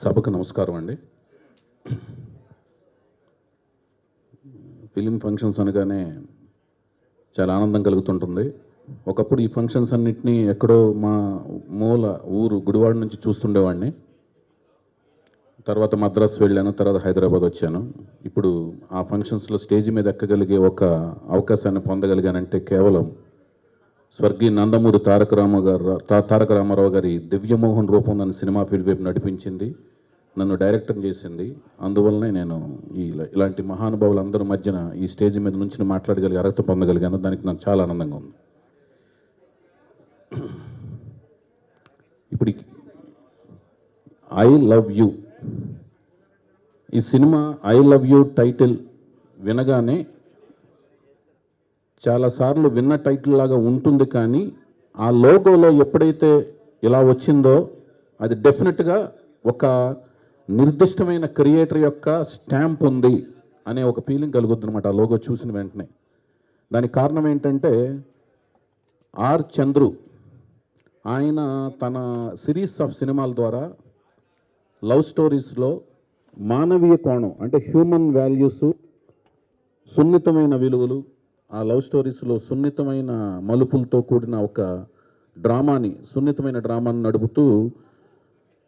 సభకు నమస్కారం అండి. ఫిలిం ఫంక్షన్స్ అనగానే చాలా ఆనందం కలుగుతుంటుంది. ఒకప్పుడు ఈ ఫంక్షన్స్ అన్నిటినీ ఎక్కడో మా ఊరు గుడివాడ నుంచి చూస్తుండేవాడిని. తర్వాత మద్రాసు వెళ్ళాను, తర్వాత హైదరాబాద్ వచ్చాను. ఇప్పుడు ఆ ఫంక్షన్స్లో స్టేజ్ మీద ఎక్కగలిగే ఒక అవకాశాన్ని పొందగలిగానంటే కేవలం స్వర్గీయ నందమూరి తారక రామారావు గారి దివ్యమోహన్ రూపం నన్ను సినిమా ఫీల్డ్ వైపు నడిపించింది, నన్ను డైరెక్టర్ చేసింది. అందువల్లనే నేను ఇలాంటి మహానుభావులందరి మధ్యన ఈ స్టేజ్ మీద నుంచి మాట్లాడగలిగి అర్హత పొందగలిగాను. దానికి నాకు చాలా ఆనందంగా ఉంది. ఇప్పుడు ఐ లవ్ యూ, ఈ cinema I love you title వినగానే చాలాసార్లు విన్న టైటిల్ లాగా ఉంటుంది, కానీ ఆ లోగోలో ఎప్పుడైతే ఇలా వచ్చిందో అది డెఫినెట్గా ఒక నిర్దిష్టమైన క్రియేటర్ యొక్క స్టాంప్ ఉంది అనే ఒక ఫీలింగ్ కలుగుద్ది అనమాట ఆ లోగో చూసిన వెంటనే. దానికి కారణం ఏంటంటే ఆర్ చంద్రు ఆయన తన సిరీస్ ఆఫ్ సినిమాల ద్వారా లవ్ స్టోరీస్లో మానవీయ కోణం అంటే హ్యూమన్ వాల్యూస్, సున్నితమైన విలువలు, ఆ లవ్ స్టోరీస్లో సున్నితమైన మలుపులతో కూడిన ఒక సున్నితమైన డ్రామాని నడుపుతూ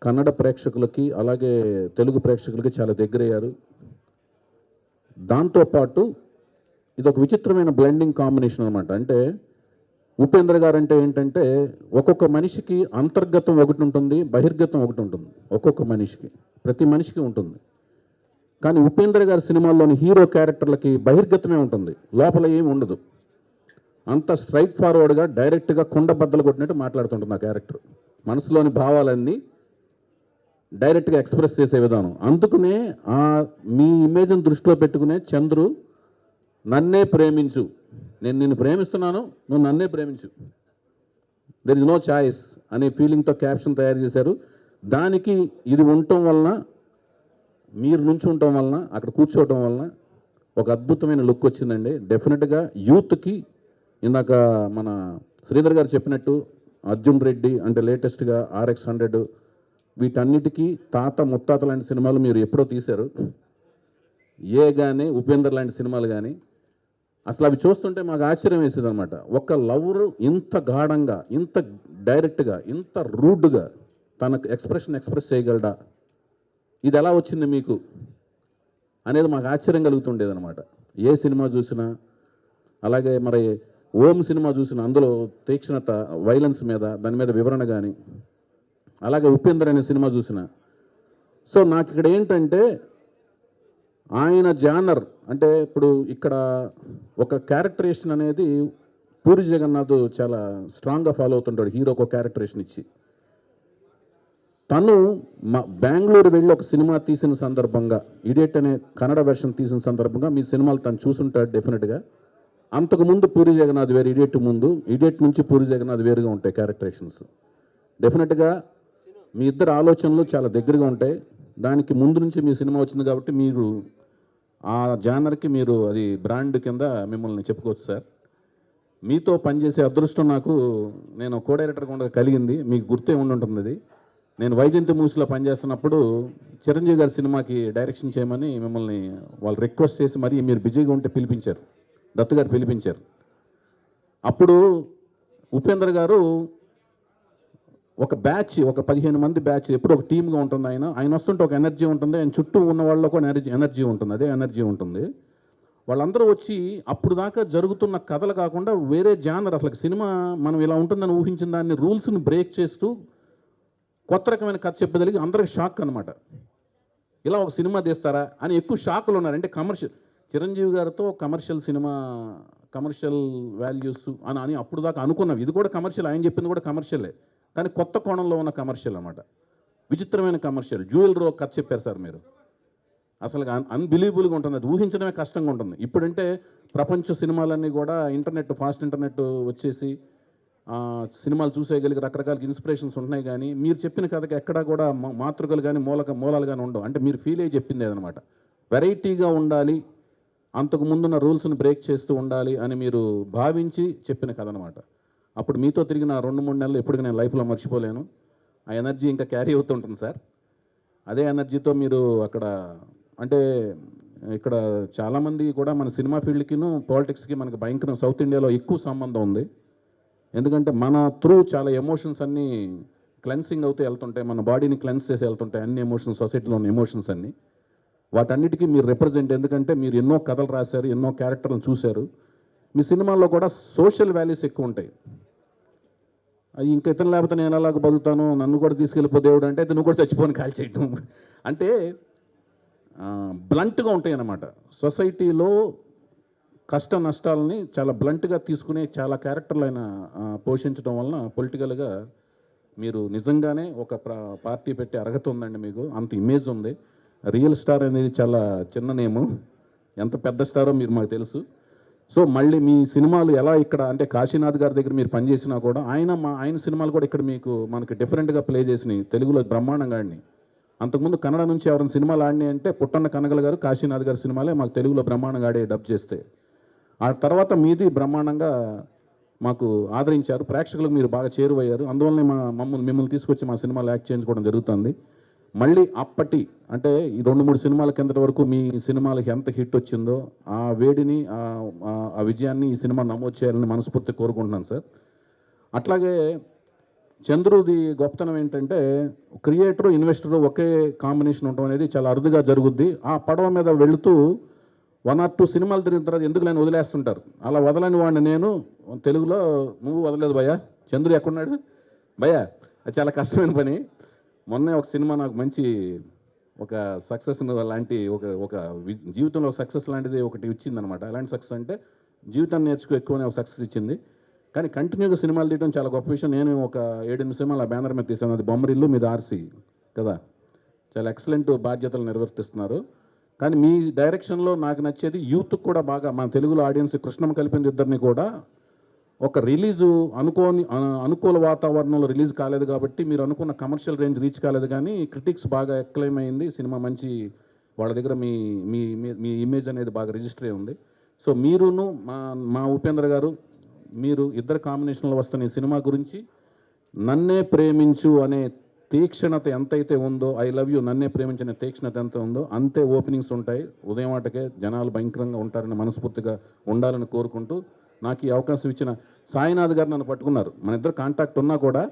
కన్నడ ప్రేక్షకులకి అలాగే తెలుగు ప్రేక్షకులకి చాలా దగ్గరయ్యారు. దాంతోపాటు ఇది ఒక విచిత్రమైన బ్లెండింగ్ కాంబినేషన్ అనమాట. అంటే ఉపేంద్ర గారు అంటే ఏంటంటే ఒక్కొక్క మనిషికి అంతర్గతం ఒకటి ఉంటుంది, బహిర్గతం ఒకటి ఉంటుంది. ఒక్కొక్క మనిషికి, ప్రతి మనిషికి ఉంటుంది. కానీ ఉపేంద్ర గారి సినిమాల్లోని హీరో క్యారెక్టర్లకి బహిర్గతమే ఉంటుంది, లోపల ఏమి ఉండదు. అంత స్ట్రైట్ ఫార్వర్డ్గా డైరెక్ట్గా కుండ బద్దలు కొట్టినట్టు మాట్లాడుతుంటుంది ఆ క్యారెక్టర్. మనసులోని భావాలన్నీ డైరెక్ట్గా ఎక్స్ప్రెస్ చేసే విధానం. అందుకనే మీ ఇమేజ్ని దృష్టిలో పెట్టుకునే చంద్రు నన్నే ప్రేమించు, నేను నిన్ను ప్రేమిస్తున్నాను, నువ్వు నన్నే ప్రేమించు, దెర్ ఇస్ నో చాయిస్ అనే ఫీలింగ్తో క్యాప్షన్ తయారు చేశారు. దానికి ఇది ఉండటం వలన, మీరు నుంచి ఉండటం వలన, అక్కడ కూర్చోవటం వలన ఒక అద్భుతమైన లుక్ వచ్చిందండి. డెఫినెట్గా యూత్కి ఇందాక మన శ్రీధర్ గారు చెప్పినట్టు అర్జున్ రెడ్డి అంటే లేటెస్ట్గా RX-100 వీటన్నిటికీ తాత ముత్తాత లాంటి సినిమాలు మీరు ఎప్పుడో తీశారు. కానీ ఉపేందర్ లాంటి సినిమాలు కానీ అసలు అవి చూస్తుంటే మాకు ఆశ్చర్యం వేసేది అనమాట. ఒక లవరు ఇంత గాఢంగా, ఇంత డైరెక్ట్గా, ఇంత రూడ్గా తనకు ఎక్స్ప్రెస్ చేయగలడా, ఇది ఎలా వచ్చింది మీకు అనేది మాకు ఆశ్చర్యం కలుగుతుండేది అనమాట. ఏ సినిమా చూసినా, అలాగే మరి ఓం సినిమా చూసినా అందులో తీక్షణత, వైలెన్స్ మీద, దాని మీద వివరణ కానీ, అలాగే ఉపేందర్ అనే సినిమా చూసిన. సో నాకు ఇక్కడ ఏంటంటే ఆయన జానర్ అంటే ఇప్పుడు ఇక్కడ ఒక క్యారెక్టరేషన్ అనేది పూరి జగన్నాథ్ చాలా స్ట్రాంగ్గా ఫాలో అవుతుంటాడు. హీరోకి ఒక క్యారెక్టరేషన్ ఇచ్చి తను బెంగళూరు వెళ్ళి ఒక సినిమా తీసిన సందర్భంగా, ఇడియట్ అనే కన్నడ వెర్షన్ తీసిన సందర్భంగా మీ సినిమాలు తను చూసుంటాడు డెఫినెట్గా. అంతకుముందు పూరి జగన్నాథ్ వేరు, ఇడియట్ నుంచి పూరి జగన్నాథ్ వేరుగా ఉంటాయి క్యారెక్టరేషన్స్. డెఫినెట్గా మీ ఇద్దరు ఆలోచనలు చాలా దగ్గరగా ఉంటాయి. దానికి ముందు నుంచి మీ సినిమా వచ్చింది కాబట్టి మీరు ఆ జానర్కి మీరు అది బ్రాండ్ కింద మిమ్మల్ని చెప్పుకోవచ్చు సార్. మీతో పనిచేసే అదృష్టం నాకు, నేను కో డైరెక్టర్గా ఉండగా కలిగింది. మీకు గుర్తే ఉంటుంది. అది నేను వైజయంతి మూవీస్లో పనిచేస్తున్నప్పుడు చిరంజీవి గారి సినిమాకి డైరెక్షన్ చేయమని మిమ్మల్ని వాళ్ళు రిక్వెస్ట్ చేసి మరీ మీరు బిజీగా ఉంటే పిలిపించారు, దత్తు గారు పిలిపించారు. అప్పుడు ఉపేంద్ర గారు ఒక బ్యాచ్, ఒక 15 మంది బ్యాచ్, ఎప్పుడు ఒక టీమ్గా ఉంటుంది. ఆయన వస్తుంటే ఒక ఎనర్జీ ఉంటుంది, ఆయన చుట్టూ ఉన్న వాళ్ళకు ఎనర్జీ ఉంటుంది, అదే ఎనర్జీ ఉంటుంది. వాళ్ళందరూ వచ్చి అప్పుడు దాకా జరుగుతున్న కథలు కాకుండా వేరే జానర్, అసలు సినిమా మనం ఇలా ఉంటుందని ఊహించిన దాన్ని రూల్స్ని బ్రేక్ చేస్తూ కొత్త రకమైన కథ చెప్పగలిగి అందరికి షాక్ అనమాట. ఇలా ఒక సినిమా తీస్తారా అని ఎక్కువ షాక్లు ఉన్నారు. అంటే చిరంజీవి గారితో కమర్షియల్ సినిమా, కమర్షియల్ వాల్యూస్ అని అప్పుడు దాకా అనుకున్నాం. ఇది కూడా కమర్షియల్, ఆయన చెప్పింది కూడా కమర్షియలే, కానీ కొత్త కోణంలో ఉన్న కమర్షియల్ అనమాట. విచిత్రమైన కమర్షియల్. జ్యువెలరీ కథ చెప్పారు సార్ మీరు. అసలు అన్బిలీవబుల్గా ఉంటుంది, అది ఊహించడమే కష్టంగా ఉంటుంది. ఇప్పుడంటే ప్రపంచ సినిమాలన్నీ కూడా ఫాస్ట్ ఇంటర్నెట్ వచ్చేసి సినిమాలు చూసేయగలిగి రకరకాల ఇన్స్పిరేషన్స్ ఉంటున్నాయి. కానీ మీరు చెప్పిన కథకి ఎక్కడా కూడా మాతృకలు కానీ మూలాలు కానీ ఉండవు. అంటే మీరు ఫీల్ అయ్యి చెప్పింది అదనమాట. వెరైటీగా ఉండాలి, అంతకు ముందున్న రూల్స్ని బ్రేక్ చేస్తూ ఉండాలి అని మీరు భావించి చెప్పిన కథ అనమాట. అప్పుడు మీతో తిరిగిన 2-3 నెలలు ఎప్పటికీ నేను లైఫ్లో మర్చిపోలేను. ఆ ఎనర్జీ ఇంకా క్యారీ అవుతుంటుంది సార్. అదే ఎనర్జీతో మీరు అక్కడ అంటే ఇక్కడ చాలామంది కూడా మన సినిమా ఫీల్డ్కిను పాలిటిక్స్కి మనకి భయంకరం సౌత్ ఇండియాలో ఎక్కువ సంబంధం ఉంది. ఎందుకంటే మన త్రూ చాలా ఎమోషన్స్ అన్నీ క్లెన్సింగ్ అవుతూ వెళ్తుంటాయి, మన బాడీని క్లెన్స్ చేసి వెళ్తుంటాయి అన్ని ఎమోషన్స్, సొసైటీలో ఉన్న ఎమోషన్స్ అన్నీ. వాటన్నిటికీ మీరు రిప్రజెంట్, ఎందుకంటే మీరు ఎన్నో కథలు రాశారు, ఎన్నో క్యారెక్టర్లను చూశారు. మీ సినిమాల్లో కూడా సోషల్ వాల్యూస్ ఎక్కువ ఉంటాయి. ఇంకా ఇతను లేకపోతే నేను ఎలాగ బతుకుతాను, నన్ను కూడా తీసుకెళ్ళిపో దేవుడు అంటే నువ్వు కూడా చచ్చిపోని కాల్ చేయటం అంటే బ్లంట్గా ఉంటాయి అన్నమాట. సొసైటీలో కష్ట నష్టాలని చాలా బ్లంట్గా తీసుకునే చాలా క్యారెక్టర్లు ఆయన పోషించడం వలన పొలిటికల్గా మీరు నిజంగానే ఒక పార్టీ పెట్టి అర్హత ఉందండి, మీకు అంత ఇమేజ్ ఉంది. రియల్ స్టార్ అనేది చాలా చిన్న నేము, ఎంత పెద్ద స్టారో మీరు మాకు తెలుసు. సో మళ్ళీ మీ సినిమాలు ఎలా ఇక్కడ అంటే కాశీనాథ్ గారి దగ్గర మీరు పనిచేసినా కూడా ఆయన సినిమాలు కూడా ఇక్కడ మనకి డిఫరెంట్గా ప్లే చేసినాయి. తెలుగులో బ్రహ్మాండంగా ఆడినాయి. అంతకుముందు కన్నడ నుంచి ఎవరైనా సినిమాలు ఆడినాయి అంటే పుట్టన్న కనగల గారు, కాశీనాథ్ గారి సినిమాలే మాకు తెలుగులో బ్రహ్మాండంగా ఆడే డబ్ చేస్తే. ఆ తర్వాత మీది బ్రహ్మాండంగా మాకు ఆదరించారు, ప్రేక్షకులకు మీరు బాగా చేరువయ్యారు. అందువల్లనే మిమ్మల్ని తీసుకొచ్చి మా సినిమాలో యాక్ట్ చేయించుకోవడం జరుగుతుంది. మళ్ళీ అప్పటి అంటే ఈ 2-3 సినిమాల కిందటి వరకు మీ సినిమాలకి ఎంత హిట్ వచ్చిందో ఆ వేడిని ఆ విజయాన్ని ఈ సినిమా నమోదు చేయాలని మనస్ఫూర్తి కోరుకుంటున్నాను సార్. అట్లాగే చంద్రుది గొప్పతనం ఏంటంటే క్రియేటరు ఇన్వెస్టరు ఒకే కాంబినేషన్ ఉండడం అనేది చాలా అరుదుగా జరుగుద్ది. ఆ పడవ మీద వెళుతూ 1 or 2 సినిమాలు తిరిగిన తర్వాత ఎందుకు నేను వదిలేస్తుంటారు. అలా వదలని వాడిని నేను తెలుగులో. నువ్వు వదలేదు భయ్యా, చంద్రు ఎక్కడున్నాడు భయ్యా, అది చాలా కష్టమైన పని. మొన్నే ఒక సినిమా నాకు మంచి ఒక సక్సెస్ లాంటి ఒక జీవితంలో సక్సెస్ లాంటిది ఒకటి ఇచ్చిందనమాట. అలాంటి సక్సెస్ అంటే జీవితాన్ని నేర్చుకో ఎక్కువనే ఒక సక్సెస్ ఇచ్చింది. కానీ కంటిన్యూగా సినిమాలు తీయడం చాలా గొప్ప విషయం. నేను ఒక 7-8 సినిమాలు ఆ బ్యానర్ మీద తీసాను. అది బొమ్మరిల్లు, మీద ఆర్సీ కదా, చాలా ఎక్సలెంట్ బాధ్యతలు నిర్వర్తిస్తున్నారు. కానీ మీ డైరెక్షన్లో నాకు నచ్చేది యూత్కి కూడా బాగా, మన తెలుగులో ఆడియన్స్ కృష్ణమ్మ కలిపింది ఇద్దరిని కూడా ఒక రిలీజు అనుకూల వాతావరణంలో రిలీజ్ కాలేదు కాబట్టి మీరు అనుకున్న కమర్షియల్ రేంజ్ రీచ్ కాలేదు. కానీ క్రిటిక్స్ బాగా ఎక్లైమ్ అయింది సినిమా, మంచి వాళ్ళ దగ్గర మీ ఇమేజ్ అనేది బాగా రిజిస్టర్ అయి ఉంది. సో మీరును మా ఉపేంద్ర గారు మీరు ఇద్దరు కాంబినేషన్లో వస్తున్న ఈ సినిమా గురించి నన్నే ప్రేమించు అనే తీక్షణత ఎంతైతే ఉందో, ఐ లవ్ యూ నన్నే ప్రేమించిన తీక్షణత ఎంత ఉందో అంతే ఓపెనింగ్స్ ఉంటాయి. ఉదయం ఆటకే జనాలు భయంకరంగా ఉంటారని మనస్ఫూర్తిగా ఉండాలని కోరుకుంటూ నాకు ఈ అవకాశం ఇచ్చిన సాయినాథ్ గారు నన్ను పట్టుకున్నారు. మన ఇద్దరు కాంటాక్ట్ ఉన్నా కూడా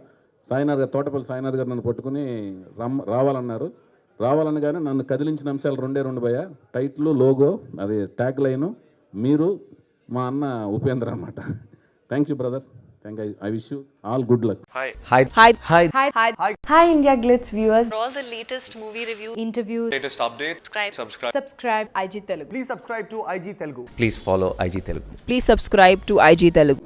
సాయినాథ్ గారు, తోటపల్లి సాయినాథ్ గారు నన్ను పట్టుకుని రావాలన్నారు. రావాలనగానే నన్ను కదిలించిన అంశాలు 2 భయ్యా, టైటిల్, లోగో, అది ట్యాగ్ లైను, మీరు మా అన్న ఉపేంద్ర అనమాట. Thank you brother. I wish you all good luck. Hi India Glitz viewers. For all the latest movie reviews, Interviews, latest updates, subscribe IG Telugu. Please subscribe to IG Telugu. Please follow IG Telugu. Please subscribe to IG Telugu.